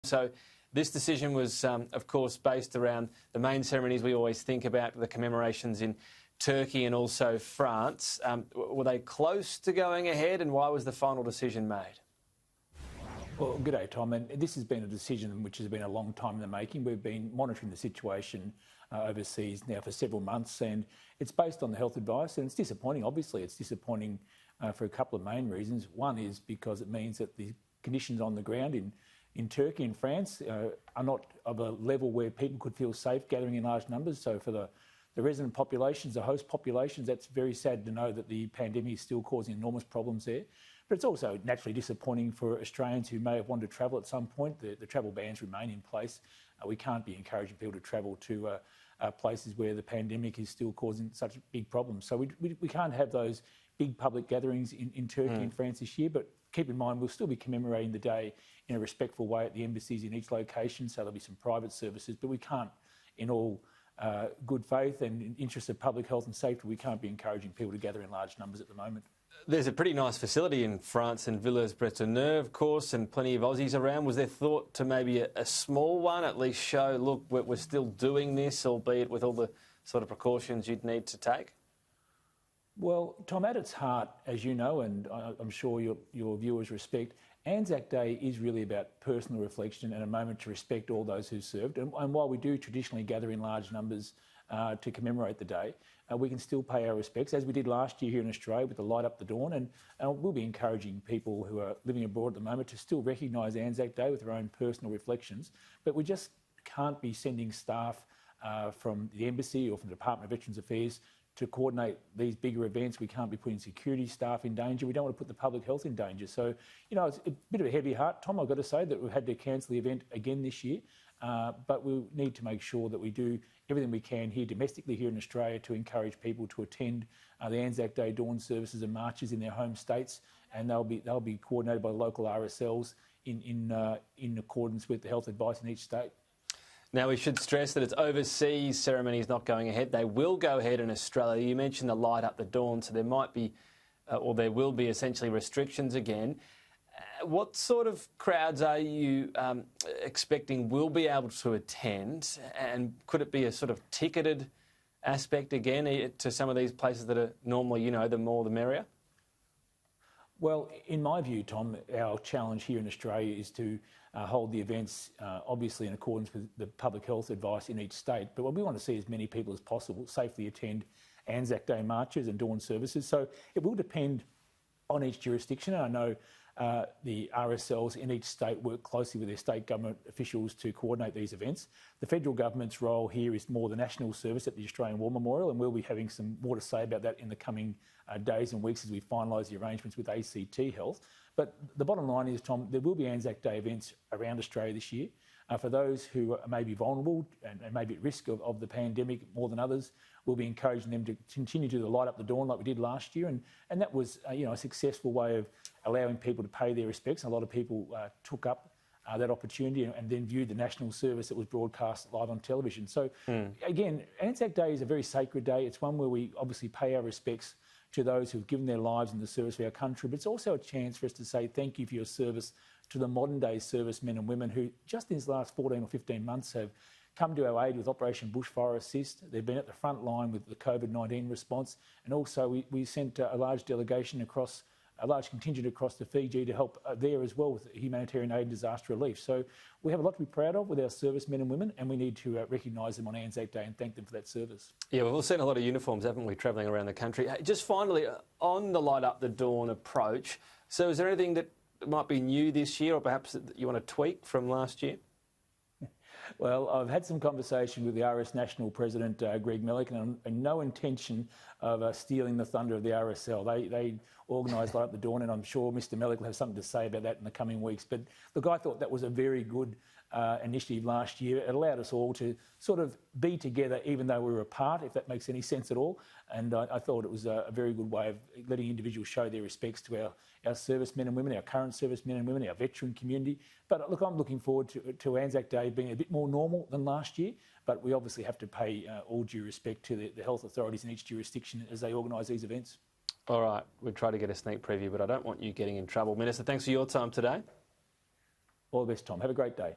So this decision was, of course, based around the main ceremonies we always think about, the commemorations in Turkey and also France. Were they close to going ahead, and why was the final decision made? Well, good day, Tom. And this has been a decision which has been a long time in the making. We've been monitoring the situation overseas now for several months, and it's based on the health advice. And it's disappointing, obviously. It's disappointing for a couple of main reasons. One is because it means that the conditions on the ground in Turkey and France are not of a level where people could feel safe gathering in large numbers. So for the resident populations, the host populations, that's very sad to know that the pandemic is still causing enormous problems there. But it's also naturally disappointing for Australians who may have wanted to travel at some point. The travel bans remain in place. We can't be encouraging people to travel to places where the pandemic is still causing such big problems. So we can't have those big public gatherings in Turkey and France this year, but keep in mind we'll still be commemorating the day in a respectful way at the embassies in each location, so there'll be some private services, but we can't, in all good faith and in interest of public health and safety, we can't be encouraging people to gather in large numbers at the moment. There's a pretty nice facility in France in Villers-Bretonneux, of course, and plenty of Aussies around. Was there thought to maybe a small one, at least show, look, we're still doing this, albeit with all the sort of precautions you'd need to take? Well, Tom, at its heart, as you know, and I'm sure your viewers respect, Anzac Day is really about personal reflection and a moment to respect all those who served. And while we do traditionally gather in large numbers to commemorate the day, we can still pay our respects, as we did last year here in Australia with the Light Up the Dawn. And we'll be encouraging people who are living abroad at the moment to still recognise Anzac Day with their own personal reflections. But we just can't be sending staff from the embassy or from the Department of Veterans Affairs to coordinate these bigger events. We can't be putting security staff in danger. We don't want to put the public health in danger. So, you know, it's a bit of a heavy heart, Tom, I've got to say, that we've had to cancel the event again this year. But we need to make sure that we do everything we can here domestically here in Australia to encourage people to attend the Anzac Day dawn services and marches in their home states, and they'll be coordinated by local RSLs in accordance with the health advice in each state. Now, we should stress that it's overseas ceremonies not going ahead. They will go ahead in Australia. You mentioned the Light Up the Dawn, so there might be, or there will be essentially restrictions again. What sort of crowds are you expecting will be able to attend? And could it be a sort of ticketed aspect again to some of these places that are normally, you know, the more the merrier? Well, in my view, Tom, our challenge here in Australia is to hold the events obviously in accordance with the public health advice in each state. But what we want to see is many people as possible safely attend Anzac Day marches and dawn services. So it will depend on each jurisdiction. And I know the RSLs in each state work closely with their state government officials to coordinate these events. The federal government's role here is more the national service at the Australian War Memorial, and we'll be having some more to say about that in the coming days and weeks as we finalise the arrangements with ACT Health. But the bottom line is, Tom, there will be Anzac Day events around Australia this year. For those who may be vulnerable and may be at risk of the pandemic more than others, we'll be encouraging them to continue to light up the dawn like we did last year. And that was a successful way of allowing people to pay their respects. A lot of people took up that opportunity and then viewed the national service that was broadcast live on television. So again, Anzac Day is a very sacred day. It's one where we obviously pay our respects to those who've given their lives in the service of our country, but it's also a chance for us to say thank you for your service to the modern day servicemen and women who just in these last 14 or 15 months have come to our aid with Operation Bushfire Assist. They've been at the front line with the COVID-19 response, and also we sent a large delegation across, a large contingent across to Fiji to help there as well with humanitarian aid and disaster relief. So we have a lot to be proud of with our servicemen and women, and we need to recognise them on Anzac Day and thank them for that service. Yeah, we've all seen a lot of uniforms, haven't we, travelling around the country. Just finally, on the Light Up the Dawn approach, so is there anything that might be new this year or perhaps that you want to tweak from last year? Well, I've had some conversation with the RS National President, Greg Mellick, and no intention of stealing the thunder of the RSL. They organised Light Up the Dawn, and I'm sure Mr Mellick will have something to say about that in the coming weeks. But look, I thought that was a very good initiative last year. It allowed us all to sort of be together even though we were apart, if that makes any sense at all. And I thought it was a very good way of letting individuals show their respects to our servicemen and women, our current servicemen and women, our veteran community. But look, I'm looking forward to Anzac Day being a bit more normal than last year, but we obviously have to pay all due respect to the health authorities in each jurisdiction as they organise these events. All right, we'll try to get a sneak preview, but I don't want you getting in trouble. Minister, thanks for your time today. All the best, Tom. Have a great day.